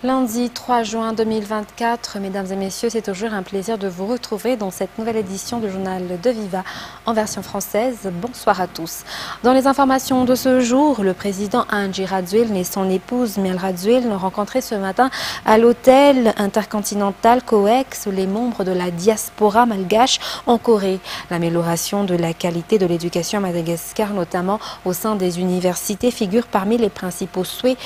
Lundi 3 juin 2024, mesdames et messieurs, c'est toujours un plaisir de vous retrouver dans cette nouvelle édition du journal de Viva en version française. Bonsoir à tous. Dans les informations de ce jour, le président Andry Rajoelina et son épouse Miel Rajoelina ont rencontré ce matin à l'hôtel intercontinental COEX les membres de la diaspora malgache en Corée. L'amélioration de la qualité de l'éducation à Madagascar, notamment au sein des universités, figure parmi les principaux souhaits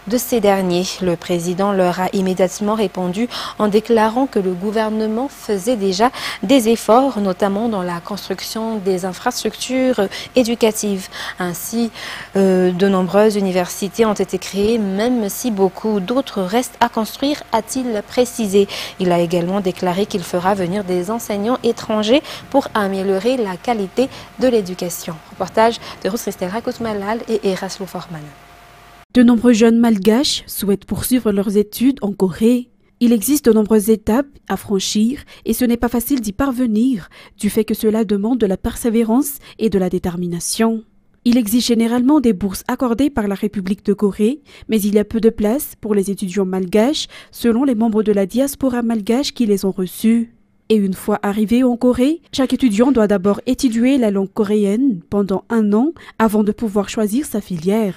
de ces derniers. Le président leur a immédiatement répondu en déclarant que le gouvernement faisait déjà des efforts, notamment dans la construction des infrastructures éducatives. Ainsi, de nombreuses universités ont été créées, même si beaucoup d'autres restent à construire, a-t-il précisé. Il a également déclaré qu'il fera venir des enseignants étrangers pour améliorer la qualité de l'éducation. Reportage de Ruth Christelle Rakut-Malal et Eraslo Forman. De nombreux jeunes malgaches souhaitent poursuivre leurs études en Corée. Il existe de nombreuses étapes à franchir et ce n'est pas facile d'y parvenir du fait que cela demande de la persévérance et de la détermination. Il existe généralement des bourses accordées par la République de Corée, mais il y a peu de place pour les étudiants malgaches selon les membres de la diaspora malgache qui les ont reçus. Et une fois arrivé en Corée, chaque étudiant doit d'abord étudier la langue coréenne pendant 1 an avant de pouvoir choisir sa filière.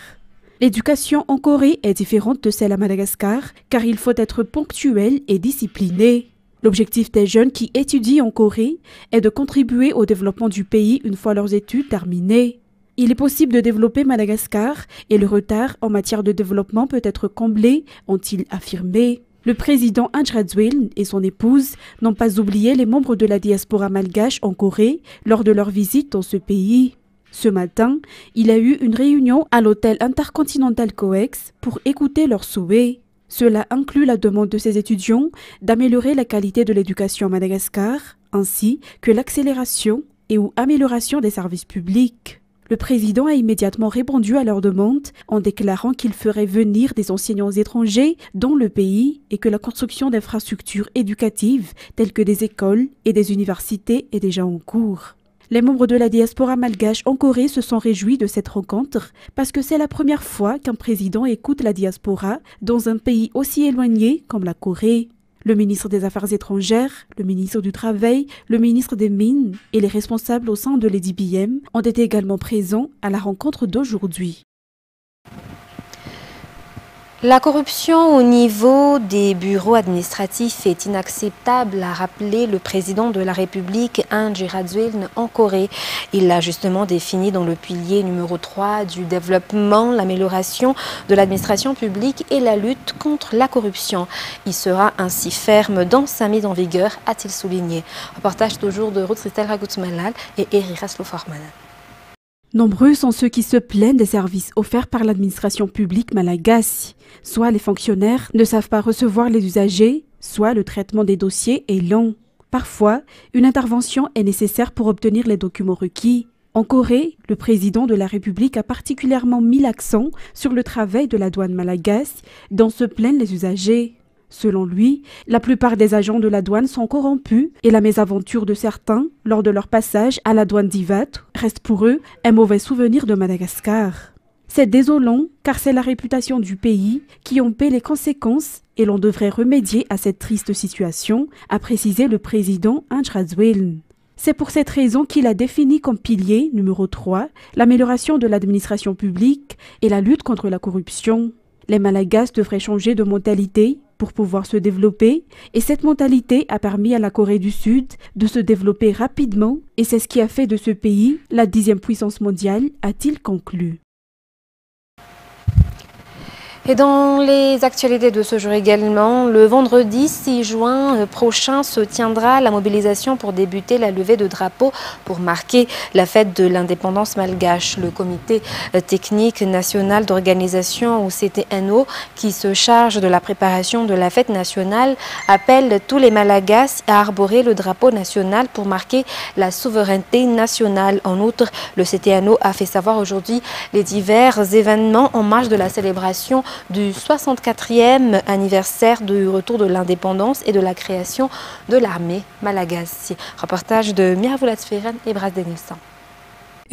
L'éducation en Corée est différente de celle à Madagascar car il faut être ponctuel et discipliné. L'objectif des jeunes qui étudient en Corée est de contribuer au développement du pays une fois leurs études terminées. Il est possible de développer Madagascar et le retard en matière de développement peut être comblé, ont-ils affirmé. Le président Andry Rajoelina et son épouse n'ont pas oublié les membres de la diaspora malgache en Corée lors de leur visite dans ce pays. Ce matin, il a eu une réunion à l'hôtel intercontinental COEX pour écouter leurs souhaits. Cela inclut la demande de ces étudiants d'améliorer la qualité de l'éducation à Madagascar, ainsi que l'accélération et ou amélioration des services publics. Le président a immédiatement répondu à leur demande en déclarant qu'il ferait venir des enseignants étrangers dans le pays et que la construction d'infrastructures éducatives telles que des écoles et des universités est déjà en cours. Les membres de la diaspora malgache en Corée se sont réjouis de cette rencontre parce que c'est la première fois qu'un président écoute la diaspora dans un pays aussi éloigné comme la Corée. Le ministre des Affaires étrangères, le ministre du Travail, le ministre des Mines et les responsables au sein de l'EDBM ont été également présents à la rencontre d'aujourd'hui. La corruption au niveau des bureaux administratifs est inacceptable, a rappelé le président de la République, Andry Rajoelina, en Corée. Il l'a justement défini dans le pilier numéro 3 du développement, l'amélioration de l'administration publique et la lutte contre la corruption. Il sera ainsi ferme dans sa mise en vigueur, a-t-il souligné. Reportage toujours de Ruth Christelle Rakut-Malal et Eraslo Forman. Nombreux sont ceux qui se plaignent des services offerts par l'administration publique malagasy. Soit les fonctionnaires ne savent pas recevoir les usagers, soit le traitement des dossiers est long. Parfois, une intervention est nécessaire pour obtenir les documents requis. En Corée, le président de la République a particulièrement mis l'accent sur le travail de la douane malagasy dont se plaignent les usagers. Selon lui, la plupart des agents de la douane sont corrompus et la mésaventure de certains lors de leur passage à la douane d'Ivat reste pour eux un mauvais souvenir de Madagascar. C'est désolant car c'est la réputation du pays qui en paie les conséquences et l'on devrait remédier à cette triste situation, a précisé le président Andry Rajoelina. C'est pour cette raison qu'il a défini comme pilier numéro 3 l'amélioration de l'administration publique et la lutte contre la corruption. Les Malagasy devraient changer de mentalité pour pouvoir se développer et cette mentalité a permis à la Corée du Sud de se développer rapidement et c'est ce qui a fait de ce pays la 10e puissance mondiale, a-t-il conclu. Et dans les actualités de ce jour également, le vendredi 6 juin prochain se tiendra la mobilisation pour débuter la levée de drapeaux pour marquer la fête de l'indépendance malgache. Le comité technique national d'organisation ou CTNO qui se charge de la préparation de la fête nationale appelle tous les Malagasy à arborer le drapeau national pour marquer la souveraineté nationale. En outre, le CTNO a fait savoir aujourd'hui les divers événements en marge de la célébration du 64e anniversaire du retour de l'indépendance et de la création de l'armée malagasy. Reportage de Mira Voulat-Sferen et Brad Denilson.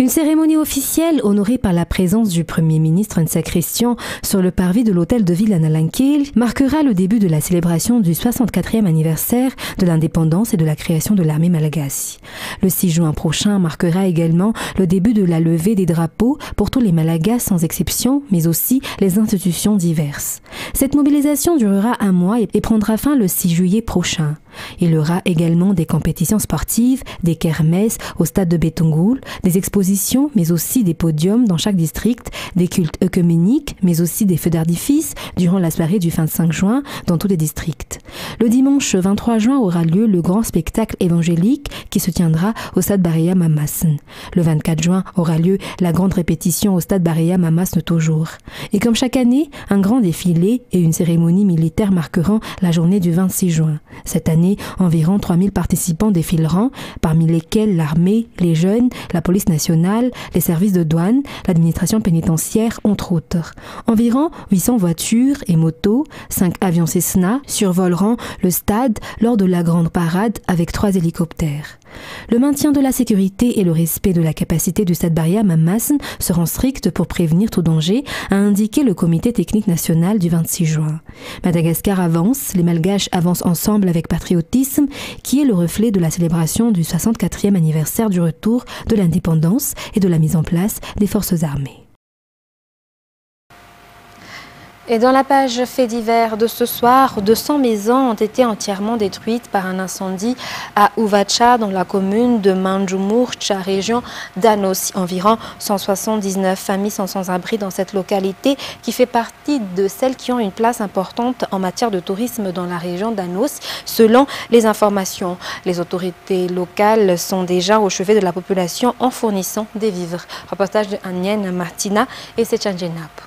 Une cérémonie officielle honorée par la présence du Premier ministre Nsa Christian sur le parvis de l'hôtel de ville à Nalankil marquera le début de la célébration du 64e anniversaire de l'indépendance et de la création de l'armée malagasy. Le 6 juin prochain marquera également le début de la levée des drapeaux pour tous les Malagas sans exception, mais aussi les institutions diverses. Cette mobilisation durera un mois et prendra fin le 6 juillet prochain. Il y aura également des compétitions sportives, des kermesses au stade de Betongul, des expositions, mais aussi des podiums dans chaque district, des cultes œcuméniques, mais aussi des feux d'artifice durant la soirée du 25 juin dans tous les districts. Le dimanche 23 juin aura lieu le grand spectacle évangélique qui se tiendra au stade Baria Mamasn. Le 24 juin aura lieu la grande répétition au stade Baria Mamasn toujours. Et comme chaque année, un grand défilé et une cérémonie militaire marqueront la journée du 26 juin. Cette année, environ 3000 participants défileront, parmi lesquels l'armée, les jeunes, la police nationale, les services de douane, l'administration pénitentiaire, entre autres. Environ 800 voitures et motos, 5 avions Cessna survoleront le stade lors de la grande parade avec 3 hélicoptères. Le maintien de la sécurité et le respect de la capacité du stade Baria Mamasn seront stricts pour prévenir tout danger, a indiqué le comité technique national du 26 juin. Madagascar avance, les Malgaches avancent ensemble avec patriotisme, qui est le reflet de la célébration du 64e anniversaire du retour de l'indépendance et de la mise en place des forces armées. Et dans la page fait divers de ce soir, 200 maisons ont été entièrement détruites par un incendie à Uvacha, dans la commune de Manjumurcha, région d'Anos. Environ 179 familles sont sans abri dans cette localité qui fait partie de celles qui ont une place importante en matière de tourisme dans la région d'Anos, selon les informations. Les autorités locales sont déjà au chevet de la population en fournissant des vivres. Reportage de Anyen Martina et Sechanjenap.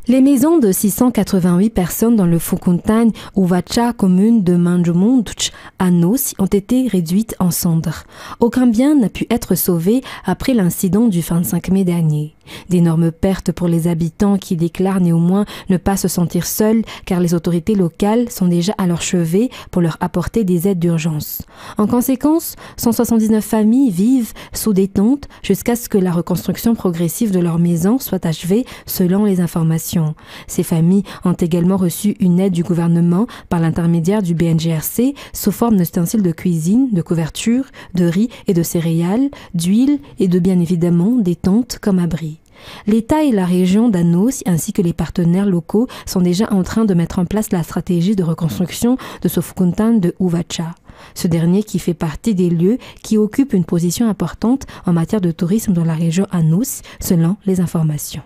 Les maisons de 688 personnes dans le Fukuntan Uvacha, commune de Manjumurcha, à Nos, ont été réduites en cendres. Aucun bien n'a pu être sauvé après l'incident du 25 mai dernier. D'énormes pertes pour les habitants qui déclarent néanmoins ne pas se sentir seuls car les autorités locales sont déjà à leur chevet pour leur apporter des aides d'urgence. En conséquence, 179 familles vivent sous des tentes jusqu'à ce que la reconstruction progressive de leur maison soit achevée selon les informations. Ces familles ont également reçu une aide du gouvernement par l'intermédiaire du BNGRC sous forme d'ustensiles de cuisine, de couvertures, de riz et de céréales, d'huile et de bien évidemment des tentes comme abri. L'État et la région d'Anos ainsi que les partenaires locaux sont déjà en train de mettre en place la stratégie de reconstruction de ce Fukuntan de Uvacha. Ce dernier qui fait partie des lieux qui occupent une position importante en matière de tourisme dans la région Anos, selon les informations.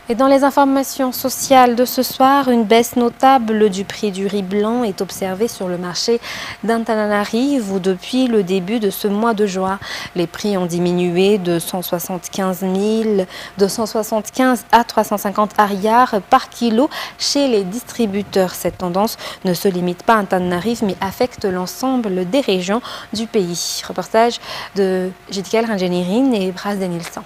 Et dans les informations sociales de ce soir, une baisse notable du prix du riz blanc est observée sur le marché d'Antananarivo depuis le début de ce mois de juin. Les prix ont diminué de 175 à 350 ariars par kilo chez les distributeurs. Cette tendance ne se limite pas à Antananarivo mais affecte l'ensemble des régions du pays. Reportage de Jitkel Ranjenirin et Bras Denilson.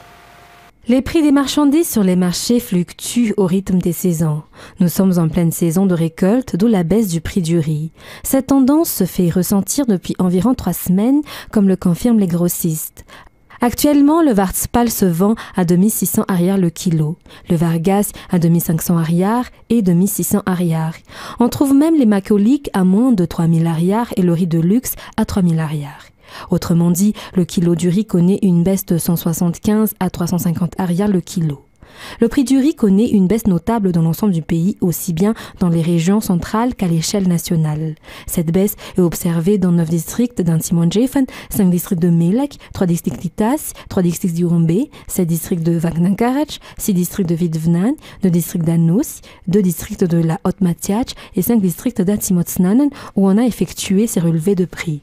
Les prix des marchandises sur les marchés fluctuent au rythme des saisons. Nous sommes en pleine saison de récolte, d'où la baisse du prix du riz. Cette tendance se fait ressentir depuis environ 3 semaines, comme le confirment les grossistes. Actuellement, le Vartspal se vend à 2600 ariars le kilo, le Vargas à 2500 ariars et 2600 ariars. On trouve même les macoliques à moins de 3000 ariars et le riz de luxe à 3000 ariars. Autrement dit, le kilo du riz connaît une baisse de 175 à 350 ariars le kilo. Le prix du riz connaît une baisse notable dans l'ensemble du pays, aussi bien dans les régions centrales qu'à l'échelle nationale. Cette baisse est observée dans 9 districts d'Antimonjefen, 5 districts de Melek, 3 districts d'Itas, 3 districts d'Urumbe, 7 districts de Vagnankarach, 6 districts de Vidvnan, 2 districts d'Anos, 2 districts de la Haute-Matiach et 5 districts d'Antimotsnanen où on a effectué ces relevés de prix.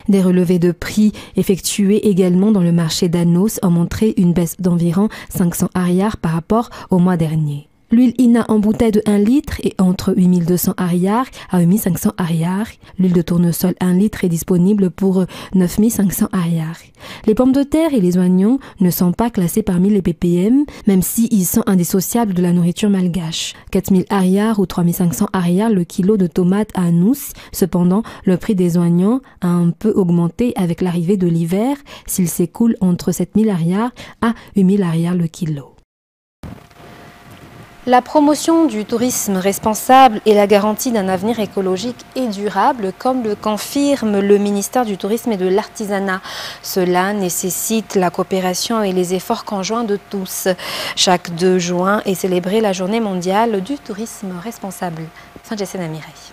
Des relevés de prix effectués également dans le marché d'Anos ont montré une baisse d'environ 500 ariars par rapport au mois dernier. L'huile INA en bouteille de 1 litre est entre 8200 ariars à 8500 ariars. L'huile de tournesol 1 litre est disponible pour 9500 ariars. Les pommes de terre et les oignons ne sont pas classés parmi les ppm, même s'ils sont indissociables de la nourriture malgache. 4000 ariars ou 3500 ariars le kilo de tomates à Nous. Cependant, le prix des oignons a un peu augmenté avec l'arrivée de l'hiver, s'il s'écoule entre 7000 ariars à 8000 ariars le kilo. La promotion du tourisme responsable est la garantie d'un avenir écologique et durable, comme le confirme le ministère du Tourisme et de l'Artisanat. Cela nécessite la coopération et les efforts conjoints de tous. Chaque 2 juin est célébrée la Journée mondiale du tourisme responsable. Saint-Jessène Mireille.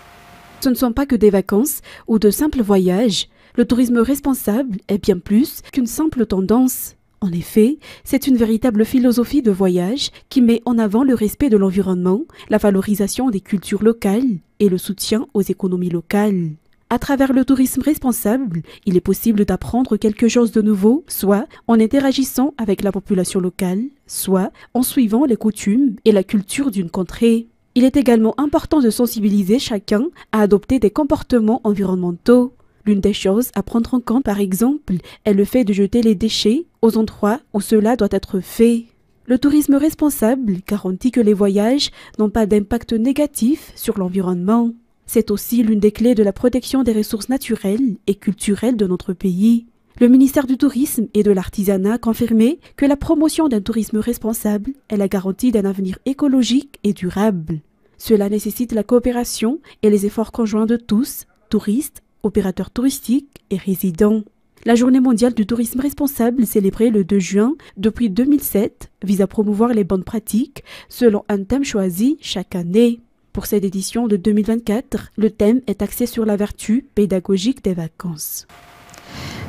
Ce ne sont pas que des vacances ou de simples voyages. Le tourisme responsable est bien plus qu'une simple tendance. En effet, c'est une véritable philosophie de voyage qui met en avant le respect de l'environnement, la valorisation des cultures locales et le soutien aux économies locales. À travers le tourisme responsable, il est possible d'apprendre quelque chose de nouveau, soit en interagissant avec la population locale, soit en suivant les coutumes et la culture d'une contrée. Il est également important de sensibiliser chacun à adopter des comportements environnementaux. L'une des choses à prendre en compte, par exemple, est le fait de jeter les déchets aux endroits où cela doit être fait. Le tourisme responsable garantit que les voyages n'ont pas d'impact négatif sur l'environnement. C'est aussi l'une des clés de la protection des ressources naturelles et culturelles de notre pays. Le ministère du Tourisme et de l'Artisanat a confirmé que la promotion d'un tourisme responsable est la garantie d'un avenir écologique et durable. Cela nécessite la coopération et les efforts conjoints de tous, touristes, opérateurs touristiques et résidents. La Journée mondiale du tourisme responsable, célébrée le 2 juin depuis 2007, vise à promouvoir les bonnes pratiques selon un thème choisi chaque année. Pour cette édition de 2024, le thème est axé sur la vertu pédagogique des vacances.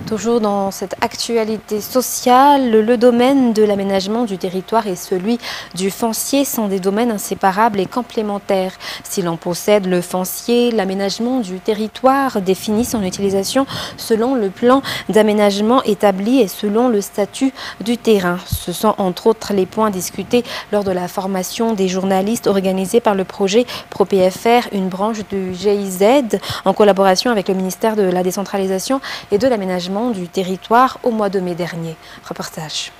Toujours dans cette actualité sociale, le domaine de l'aménagement du territoire et celui du foncier sont des domaines inséparables et complémentaires. Si l'on possède le foncier, l'aménagement du territoire définit son utilisation selon le plan d'aménagement établi et selon le statut du terrain. Ce sont entre autres les points discutés lors de la formation des journalistes organisée par le projet ProPFR, une branche du GIZ, en collaboration avec le ministère de la Décentralisation et de l'aménagement du territoire au mois de mai dernier. Reportage.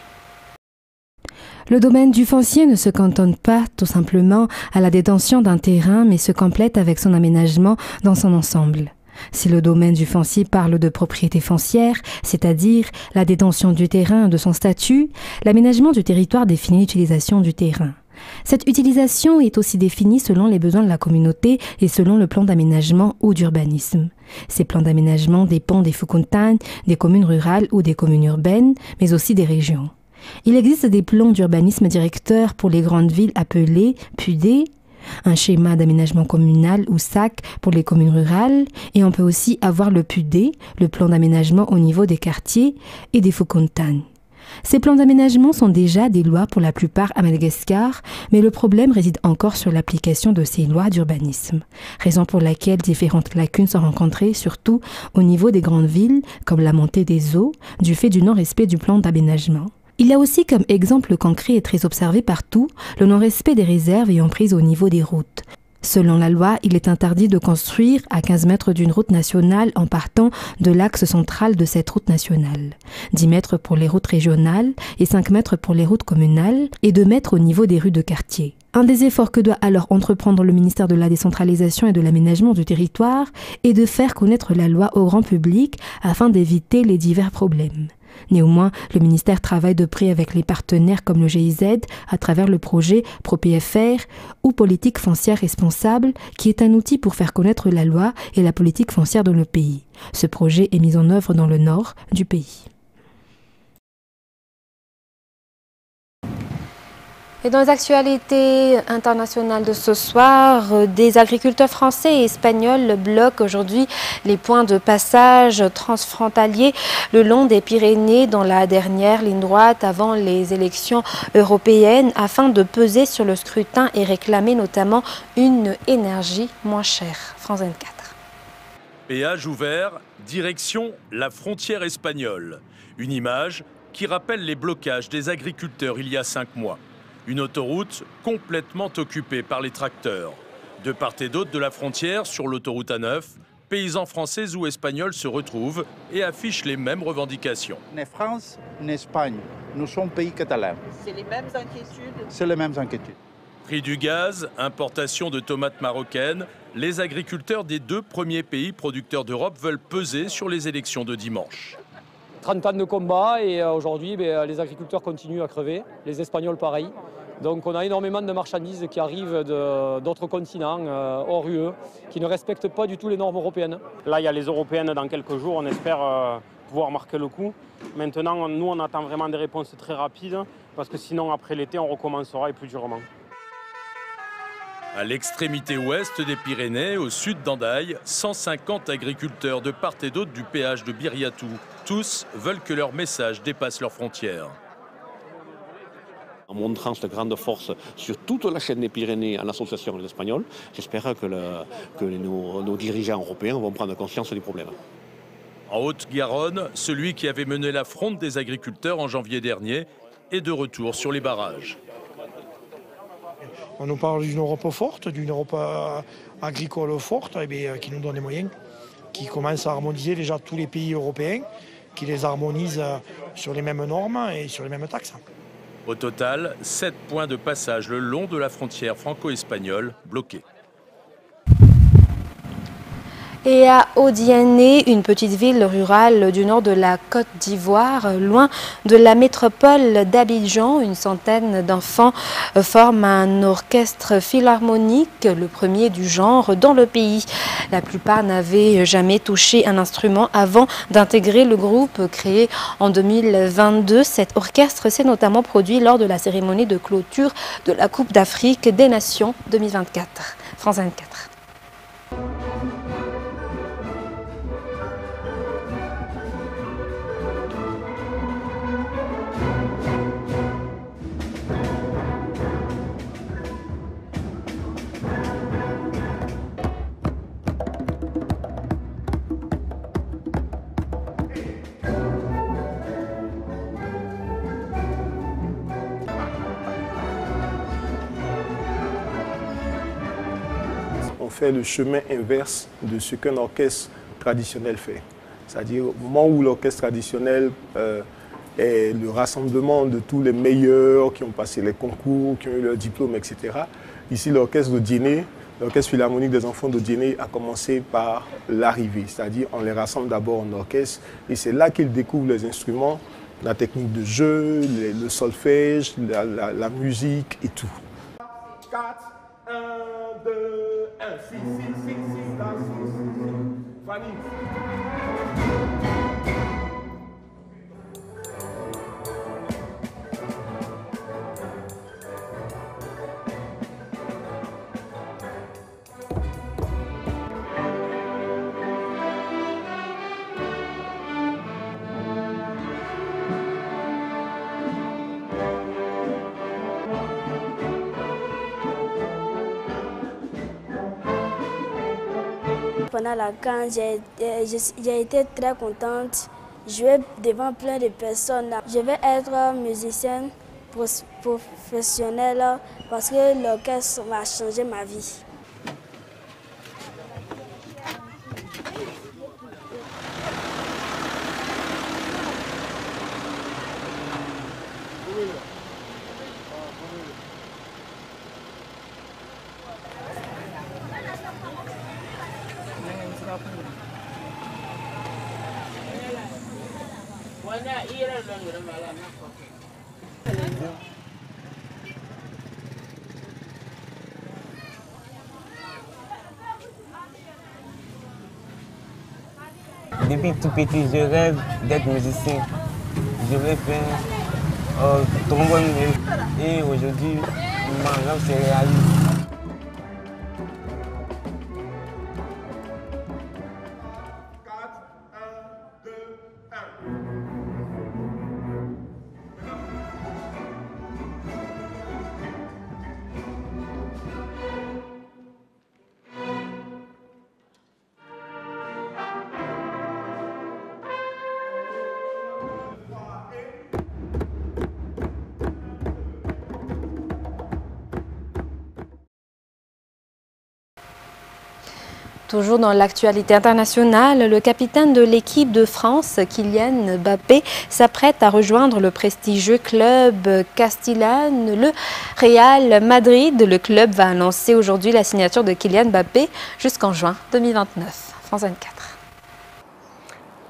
Le domaine du foncier ne se cantonne pas tout simplement à la détention d'un terrain, mais se complète avec son aménagement dans son ensemble. Si le domaine du foncier parle de propriété foncière, c'est-à-dire la détention du terrain et de son statut, l'aménagement du territoire définit l'utilisation du terrain. Cette utilisation est aussi définie selon les besoins de la communauté et selon le plan d'aménagement ou d'urbanisme. Ces plans d'aménagement dépendent des Fukuntane, des communes rurales ou des communes urbaines, mais aussi des régions. Il existe des plans d'urbanisme directeurs pour les grandes villes appelés PUD, un schéma d'aménagement communal ou SAC pour les communes rurales, et on peut aussi avoir le PUD, le plan d'aménagement au niveau des quartiers et des Fukuntane. Ces plans d'aménagement sont déjà des lois pour la plupart à Madagascar, mais le problème réside encore sur l'application de ces lois d'urbanisme, raison pour laquelle différentes lacunes sont rencontrées, surtout au niveau des grandes villes, comme la montée des eaux, du fait du non-respect du plan d'aménagement. Il y a aussi comme exemple concret et très observé partout, le non-respect des réserves ayant prise au niveau des routes. Selon la loi, il est interdit de construire à 15 mètres d'une route nationale en partant de l'axe central de cette route nationale, 10 mètres pour les routes régionales et 5 mètres pour les routes communales et 2 mètres au niveau des rues de quartier. Un des efforts que doit alors entreprendre le ministère de la Décentralisation et de l'Aménagement du territoire est de faire connaître la loi au grand public afin d'éviter les divers problèmes. Néanmoins, le ministère travaille de près avec les partenaires comme le GIZ à travers le projet ProPFR ou Politique foncière responsable qui est un outil pour faire connaître la loi et la politique foncière dans le pays. Ce projet est mis en œuvre dans le nord du pays. Et dans les actualités internationales de ce soir, des agriculteurs français et espagnols bloquent aujourd'hui les points de passage transfrontaliers le long des Pyrénées dans la dernière ligne droite avant les élections européennes afin de peser sur le scrutin et réclamer notamment une énergie moins chère. France 24. Péage ouvert, direction la frontière espagnole. Une image qui rappelle les blocages des agriculteurs il y a 5 mois. Une autoroute complètement occupée par les tracteurs. De part et d'autre de la frontière, sur l'autoroute A9, paysans français ou espagnols se retrouvent et affichent les mêmes revendications. Ni France, ni Espagne, nous sommes pays catalans. C'est les mêmes inquiétudes? C'est les mêmes inquiétudes. Prix du gaz, importation de tomates marocaines, les agriculteurs des 2 premiers pays producteurs d'Europe veulent peser sur les élections de dimanche. 30 ans de combat et aujourd'hui les agriculteurs continuent à crever, les Espagnols pareil. Donc on a énormément de marchandises qui arrivent d'autres continents, hors UE, qui ne respectent pas du tout les normes européennes. Là il y a les européennes dans quelques jours, on espère pouvoir marquer le coup. Maintenant nous on attend vraiment des réponses très rapides parce que sinon après l'été on recommencera et plus durement. À l'extrémité ouest des Pyrénées, au sud d'Andaille, 150 agriculteurs de part et d'autre du péage de Biriatou. Tous veulent que leur message dépasse leurs frontières. En montrant cette grande force sur toute la chaîne des Pyrénées en association avec les Espagnols, j'espère que nos dirigeants européens vont prendre conscience du problème. En Haute-Garonne, celui qui avait mené la fronde des agriculteurs en janvier dernier est de retour sur les barrages. On nous parle d'une Europe forte, d'une Europe agricole forte, qui nous donne des moyens, qui commence à harmoniser déjà tous les pays européens, qui les harmonise sur les mêmes normes et sur les mêmes taxes. Au total, 7 points de passage le long de la frontière franco-espagnole bloqués. Et à Odiané, une petite ville rurale du nord de la Côte d'Ivoire, loin de la métropole d'Abidjan, une centaine d'enfants forment un orchestre philharmonique, le premier du genre dans le pays. La plupart n'avaient jamais touché un instrument avant d'intégrer le groupe créé en 2022. Cet orchestre s'est notamment produit lors de la cérémonie de clôture de la Coupe d'Afrique des Nations 2024. France 24. On fait le chemin inverse de ce qu'un orchestre traditionnel fait. C'est-à-dire au moment où l'orchestre traditionnel est le rassemblement de tous les meilleurs qui ont passé les concours, qui ont eu leur diplôme, etc. Ici, l'orchestre d'Odiané, l'orchestre philharmonique des enfants d'Odiané a commencé par l'arrivée. C'est-à-dire on les rassemble d'abord en orchestre et c'est là qu'ils découvrent les instruments, la technique de jeu, le solfège, la musique et tout. 4, 1, 2, 1, 6, 6, 6, 6, 6, 6. Fanny. Pendant la CAN, j'ai été très contente, jouer devant plein de personnes. Je vais être musicienne professionnelle parce que l'orchestre m'a changé ma vie. Depuis tout petit, je rêve d'être musicien. Je vais faire trombone et aujourd'hui, mon rêve s'est réalisé. Toujours dans l'actualité internationale, le capitaine de l'équipe de France, Kylian Mbappé, s'apprête à rejoindre le prestigieux club castillan, le Real Madrid. Le club va annoncer aujourd'hui la signature de Kylian Mbappé jusqu'en juin 2029. France 24.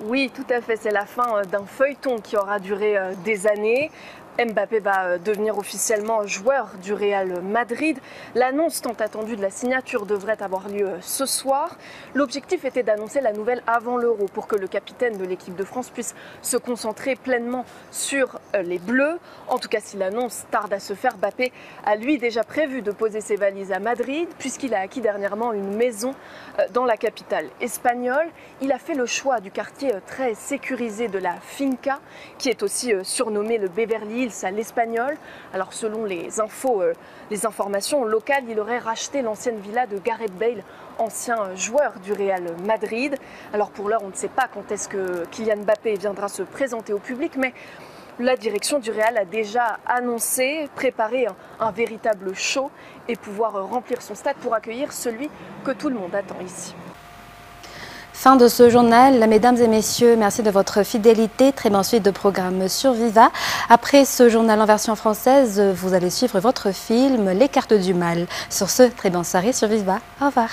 Oui, tout à fait. C'est la fin d'un feuilleton qui aura duré des années. Mbappé va devenir officiellement joueur du Real Madrid. L'annonce tant attendue de la signature devrait avoir lieu ce soir. L'objectif était d'annoncer la nouvelle avant l'Euro pour que le capitaine de l'équipe de France puisse se concentrer pleinement sur les Bleus. En tout cas, si l'annonce tarde à se faire, Mbappé a lui déjà prévu de poser ses valises à Madrid puisqu'il a acquis dernièrement une maison dans la capitale espagnole. Il a fait le choix du quartier très sécurisé de la Finca, qui est aussi surnommé le Beverly Hills à l'espagnol. Alors selon les informations locales, il aurait racheté l'ancienne villa de Gareth Bale, ancien joueur du Real Madrid. Alors pour l'heure, on ne sait pas quand est-ce que Kylian Mbappé viendra se présenter au public, mais la direction du Real a déjà annoncé préparer un véritable show et pouvoir remplir son stade pour accueillir celui que tout le monde attend ici. Fin de ce journal. Mesdames et messieurs, merci de votre fidélité. Très bonne suite de programme sur Viva. Après ce journal en version française, vous allez suivre votre film Les Cartes du Mal. Sur ce, très bonne soirée sur Viva. Au revoir.